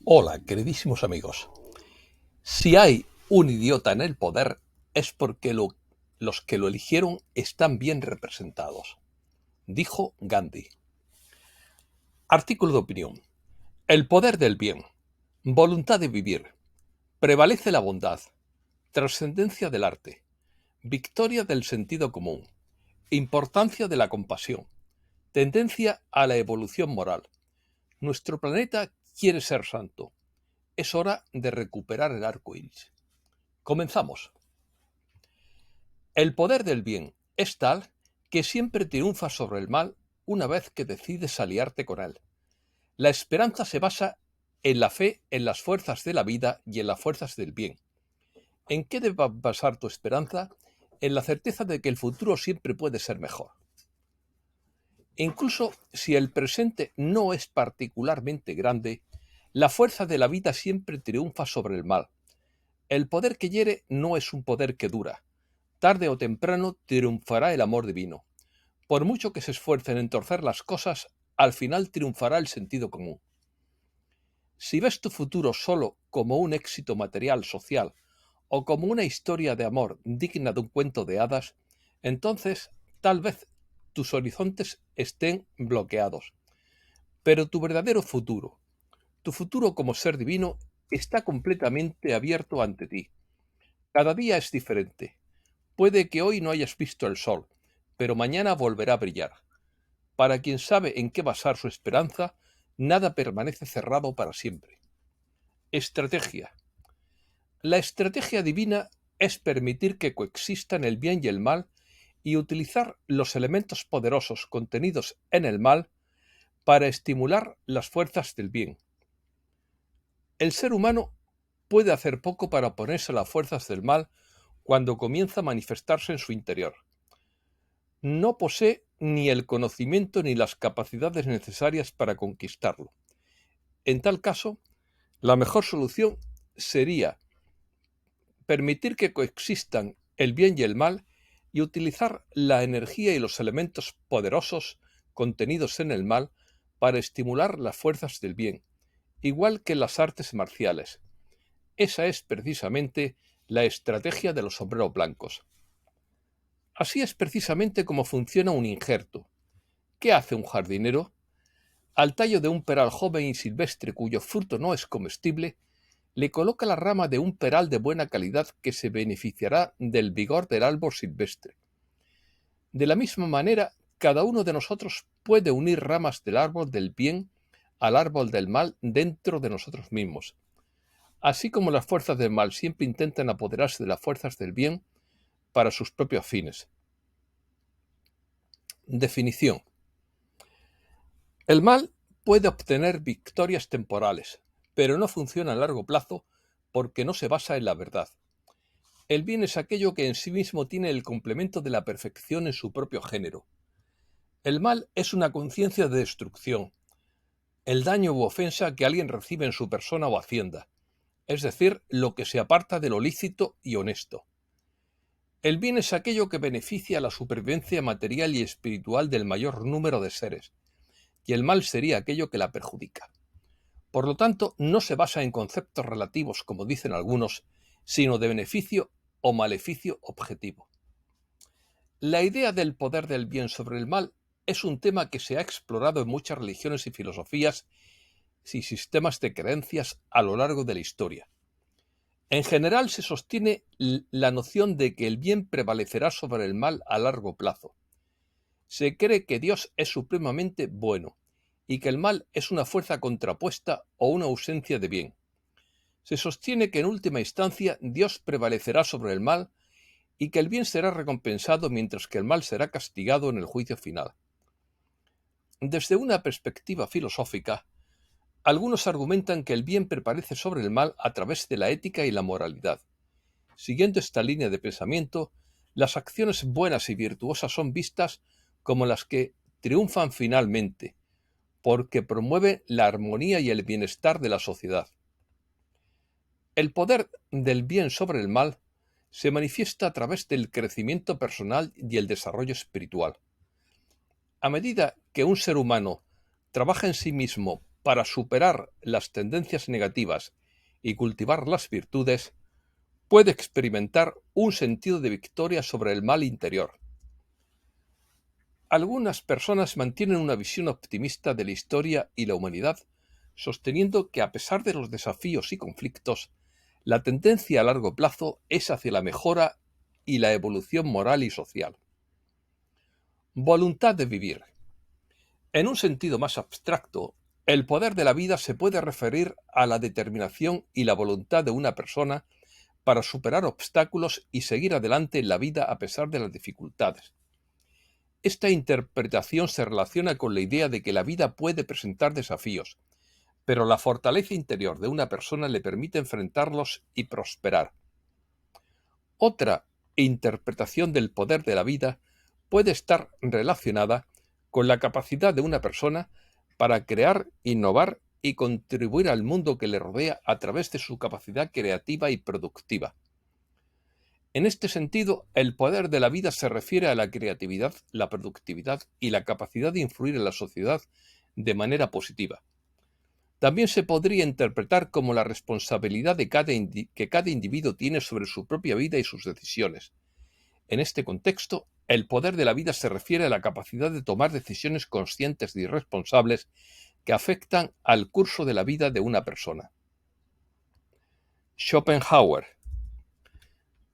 Hola, queridísimos amigos. Si hay un idiota en el poder es porque los que lo eligieron están bien representados, dijo Gandhi. Artículo de opinión. El poder del bien. Voluntad de vivir. Prevalece la bondad. Trascendencia del arte. Victoria del sentido común. Importancia de la compasión. Tendencia a la evolución moral. Nuestro planeta quiere ser santo. Es hora de recuperar el arco iris. Comenzamos. El poder del bien es tal que siempre triunfa sobre el mal una vez que decides aliarte con él. La esperanza se basa en la fe en las fuerzas de la vida y en las fuerzas del bien. ¿En qué debe basar tu esperanza? En la certeza de que el futuro siempre puede ser mejor. Incluso si el presente no es particularmente grande, la fuerza de la vida siempre triunfa sobre el mal. El poder que hiere no es un poder que dura. Tarde o temprano triunfará el amor divino. Por mucho que se esfuercen en torcer las cosas, al final triunfará el sentido común. Si ves tu futuro solo como un éxito material social o como una historia de amor digna de un cuento de hadas, entonces tal vez tus horizontes estén bloqueados. Pero tu futuro como ser divino, está completamente abierto ante ti. Cada día es diferente. Puede que hoy no hayas visto el sol, pero mañana volverá a brillar. Para quien sabe en qué basar su esperanza, nada permanece cerrado para siempre. Estrategia. La estrategia divina es permitir que coexistan el bien y el mal y utilizar los elementos poderosos contenidos en el mal para estimular las fuerzas del bien. El ser humano puede hacer poco para oponerse a las fuerzas del mal cuando comienza a manifestarse en su interior. No posee ni el conocimiento ni las capacidades necesarias para conquistarlo. En tal caso, la mejor solución sería permitir que coexistan el bien y el mal y utilizar la energía y los elementos poderosos contenidos en el mal para estimular las fuerzas del bien, igual que en las artes marciales. Esa es precisamente la estrategia de los sombreros blancos. Así es precisamente como funciona un injerto. ¿Qué hace un jardinero? Al tallo de un peral joven y silvestre cuyo fruto no es comestible, le coloca la rama de un peral de buena calidad que se beneficiará del vigor del árbol silvestre. De la misma manera, cada uno de nosotros puede unir ramas del árbol del bien al árbol del mal dentro de nosotros mismos. Así como las fuerzas del mal siempre intentan apoderarse de las fuerzas del bien para sus propios fines. Definición. El mal puede obtener victorias temporales, pero no funciona a largo plazo porque no se basa en la verdad. El bien es aquello que en sí mismo tiene el complemento de la perfección en su propio género. El mal es una conciencia de destrucción, el daño u ofensa que alguien recibe en su persona o hacienda, es decir, lo que se aparta de lo lícito y honesto. El bien es aquello que beneficia la supervivencia material y espiritual del mayor número de seres, y el mal sería aquello que la perjudica. Por lo tanto, no se basa en conceptos relativos, como dicen algunos, sino de beneficio o maleficio objetivo. La idea del poder del bien sobre el mal es un tema que se ha explorado en muchas religiones y filosofías y sistemas de creencias a lo largo de la historia. En general se sostiene la noción de que el bien prevalecerá sobre el mal a largo plazo. Se cree que Dios es supremamente bueno y que el mal es una fuerza contrapuesta o una ausencia de bien. Se sostiene que en última instancia Dios prevalecerá sobre el mal y que el bien será recompensado mientras que el mal será castigado en el juicio final. Desde una perspectiva filosófica, algunos argumentan que el bien prevalece sobre el mal a través de la ética y la moralidad. Siguiendo esta línea de pensamiento, las acciones buenas y virtuosas son vistas como las que triunfan finalmente, porque promueven la armonía y el bienestar de la sociedad. El poder del bien sobre el mal se manifiesta a través del crecimiento personal y el desarrollo espiritual. A medida que un ser humano trabaja en sí mismo para superar las tendencias negativas y cultivar las virtudes, puede experimentar un sentido de victoria sobre el mal interior. Algunas personas mantienen una visión optimista de la historia y la humanidad, sosteniendo que a pesar de los desafíos y conflictos, la tendencia a largo plazo es hacia la mejora y la evolución moral y social. Voluntad de vivir. En un sentido más abstracto, el poder de la vida se puede referir a la determinación y la voluntad de una persona para superar obstáculos y seguir adelante en la vida a pesar de las dificultades. Esta interpretación se relaciona con la idea de que la vida puede presentar desafíos, pero la fortaleza interior de una persona le permite enfrentarlos y prosperar. Otra interpretación del poder de la vida puede estar relacionada con la capacidad de una persona para crear, innovar y contribuir al mundo que le rodea a través de su capacidad creativa y productiva. En este sentido, el poder de la vida se refiere a la creatividad, la productividad y la capacidad de influir en la sociedad de manera positiva. También se podría interpretar como la responsabilidad que cada individuo tiene sobre su propia vida y sus decisiones. En este contexto, el poder de la vida se refiere a la capacidad de tomar decisiones conscientes y responsables que afectan al curso de la vida de una persona. Schopenhauer.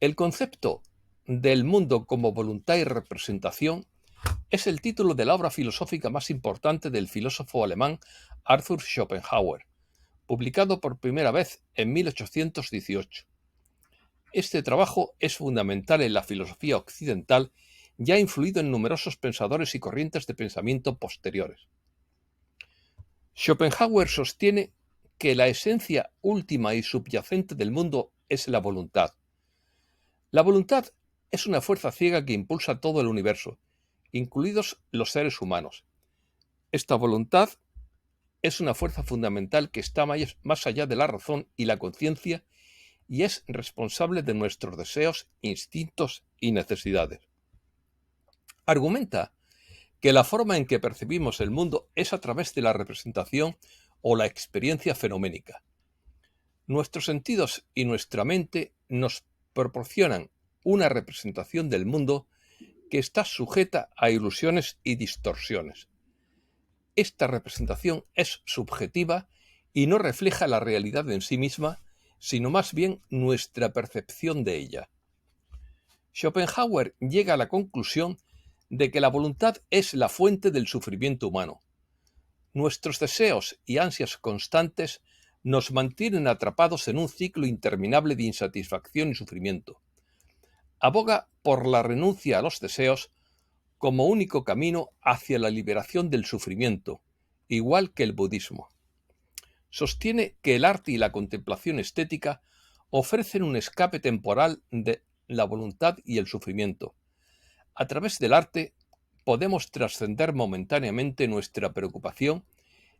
El concepto del mundo como voluntad y representación es el título de la obra filosófica más importante del filósofo alemán Arthur Schopenhauer, publicado por primera vez en 1818. Este trabajo es fundamental en la filosofía occidental y ha influido en numerosos pensadores y corrientes de pensamiento posteriores. Schopenhauer sostiene que la esencia última y subyacente del mundo es la voluntad. La voluntad es una fuerza ciega que impulsa todo el universo, incluidos los seres humanos. Esta voluntad es una fuerza fundamental que está más allá de la razón y la conciencia y es responsable de nuestros deseos, instintos y necesidades. Argumenta que la forma en que percibimos el mundo es a través de la representación o la experiencia fenoménica. Nuestros sentidos y nuestra mente nos proporcionan una representación del mundo que está sujeta a ilusiones y distorsiones. Esta representación es subjetiva y no refleja la realidad en sí misma, sino más bien nuestra percepción de ella. Schopenhauer llega a la conclusión de que la voluntad es la fuente del sufrimiento humano. Nuestros deseos y ansias constantes nos mantienen atrapados en un ciclo interminable de insatisfacción y sufrimiento. Aboga por la renuncia a los deseos como único camino hacia la liberación del sufrimiento, igual que el budismo. Sostiene que el arte y la contemplación estética ofrecen un escape temporal de la voluntad y el sufrimiento. A través del arte podemos trascender momentáneamente nuestra preocupación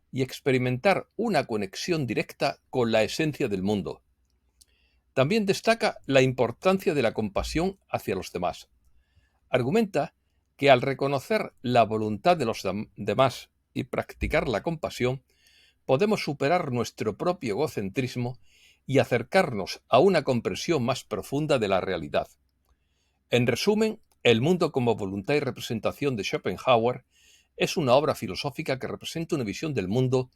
y experimentar una conexión directa con la esencia del mundo. También destaca la importancia de la compasión hacia los demás. Argumenta que al reconocer la voluntad de los demás y practicar la compasión, podemos superar nuestro propio egocentrismo y acercarnos a una comprensión más profunda de la realidad. En resumen, El mundo como voluntad y representación de Schopenhauer es una obra filosófica que representa una visión del mundo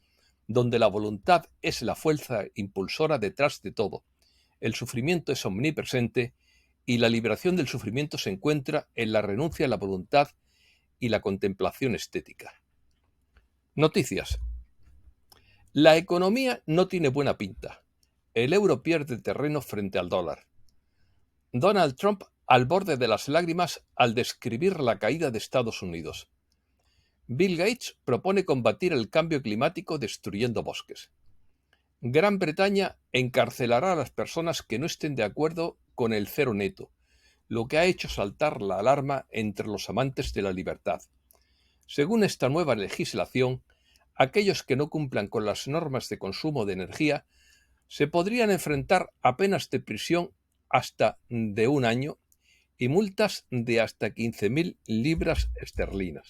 donde la voluntad es la fuerza impulsora detrás de todo, el sufrimiento es omnipresente y la liberación del sufrimiento se encuentra en la renuncia a la voluntad y la contemplación estética. Noticias. La economía no tiene buena pinta. El euro pierde terreno frente al dólar. Donald Trump al borde de las lágrimas al describir la caída de Estados Unidos. Bill Gates propone combatir el cambio climático destruyendo bosques. Gran Bretaña encarcelará a las personas que no estén de acuerdo con el cero neto, lo que ha hecho saltar la alarma entre los amantes de la libertad. Según esta nueva legislación, aquellos que no cumplan con las normas de consumo de energía se podrían enfrentar a penas de prisión hasta de 1 año y multas de hasta 15.000 libras esterlinas.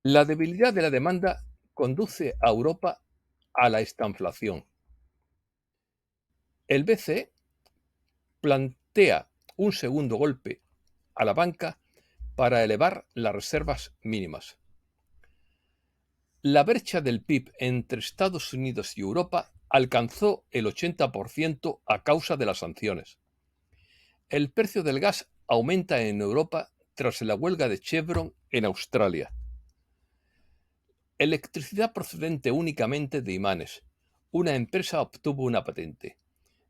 La debilidad de la demanda conduce a Europa a la estanflación. El BCE plantea un segundo golpe a la banca para elevar las reservas mínimas. La brecha del PIB entre Estados Unidos y Europa alcanzó el 80% a causa de las sanciones. El precio del gas aumenta en Europa tras la huelga de Chevron en Australia. Electricidad procedente únicamente de imanes. Una empresa obtuvo una patente.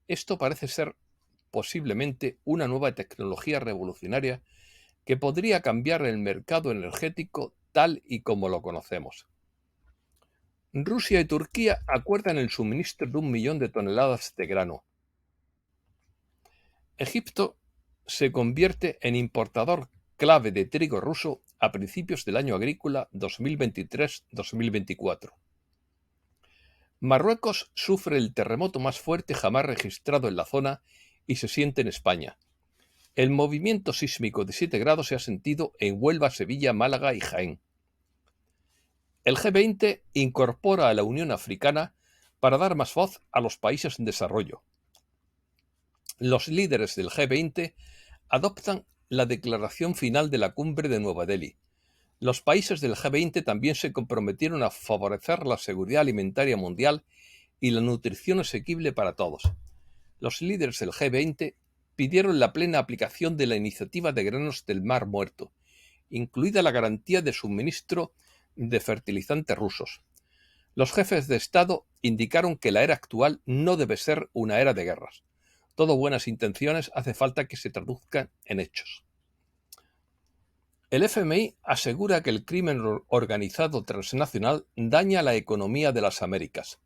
Esto parece ser posiblemente una nueva tecnología revolucionaria que podría cambiar el mercado energético tal y como lo conocemos. Rusia y Turquía acuerdan el suministro de 1 millón de toneladas de grano. Egipto se convierte en importador clave de trigo ruso a principios del año agrícola 2023-2024. Marruecos sufre el terremoto más fuerte jamás registrado en la zona y se siente en España. El movimiento sísmico de 7 grados se ha sentido en Huelva, Sevilla, Málaga y Jaén. El G20 incorpora a la Unión Africana para dar más voz a los países en desarrollo. Los líderes del G20 adoptan la declaración final de la cumbre de Nueva Delhi. Los países del G20 también se comprometieron a favorecer la seguridad alimentaria mundial y la nutrición asequible para todos. Los líderes del G20 pidieron la plena aplicación de la iniciativa de granos del Mar Muerto, incluida la garantía de suministro de fertilizantes rusos. Los jefes de Estado indicaron que la era actual no debe ser una era de guerras. Todo buenas intenciones, hace falta que se traduzcan en hechos. El FMI asegura que el crimen organizado transnacional daña la economía de las Américas.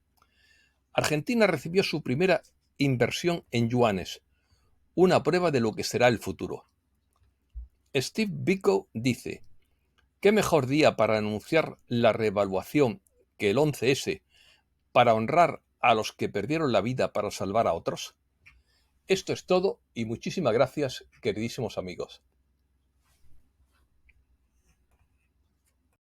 Argentina recibió su primera inversión en yuanes, una prueba de lo que será el futuro. Steve Biko dice: ¿qué mejor día para anunciar la reevaluación que el 11S para honrar a los que perdieron la vida para salvar a otros? Esto es todo y muchísimas gracias, queridísimos amigos.